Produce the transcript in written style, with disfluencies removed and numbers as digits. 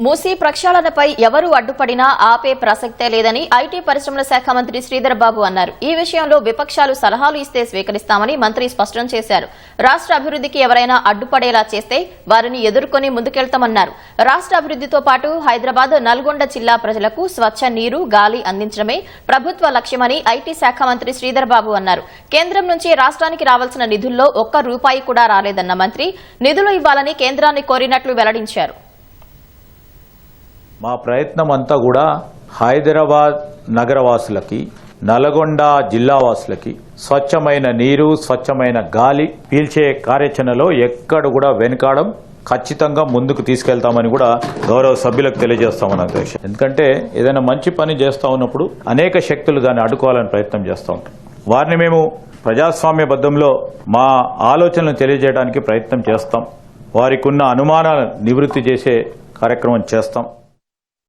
మూసీ ప్రక్షాళనపై ఎవరు అడ్డుపడినా ఆపే ప్రసక్తే లేదని ఐటీ పరిశ్రమల శాఖ మంత్రి శ్రీధర్ బాబు అన్నారు. ఈ విషయంలో విపక్షాలు సలహాలు ఇస్తే స్వీకరిస్తామని మంత్రి స్పష్టం చేశారు. రాష్ట్ర అభివృద్ధికి ఎవరైనా అడ్డుపడేలా చేస్తే వారిని ఎదుర్కొని ముందుకెళ్తామన్నారు. రాష్ట్ర అభివృద్ధితో పాటు హైదరాబాద్, నల్గొండ జిల్లా ప్రజలకు స్వచ్ఛ నీరు, గాలి అందించడమే ప్రభుత్వ లక్ష్యమని ఐటీ శాఖ మంత్రి శ్రీధర్ బాబు అన్నారు. కేంద్రం నుంచి రాష్ట్రానికి రావాల్సిన నిధుల్లో ఒక్క రూపాయి కూడా రాలేదన్న మంత్రి నిధులు ఇవ్వాలని కేంద్రాన్ని కోరినట్లు వెల్లడించారు. మా ప్రయత్నం అంతా కూడా హైదరాబాద్ నగరవాసులకి, నల్గొండ జిల్లావాసులకి స్వచ్ఛమైన నీరు, స్వచ్ఛమైన గాలి పీల్చే కార్యాచరణలో ఎక్కడ కూడా వెనుకాడం, ఖచ్చితంగా ముందుకు తీసుకెళ్తామని కూడా గౌరవ సభ్యులకు తెలియజేస్తామని అధ్యక్ష. ఎందుకంటే ఏదైనా మంచి పని చేస్తూ ఉన్నప్పుడు అనేక శక్తులు దాన్ని అడ్డుకోవాలని ప్రయత్నం చేస్తూ ఉంటాం. వారిని మేము ప్రజాస్వామ్యబద్ధంలో మా ఆలోచనలను తెలియజేయడానికి ప్రయత్నం చేస్తాం. వారికి ఉన్న అనుమానాలను నివృత్తి చేసే కార్యక్రమం చేస్తాం.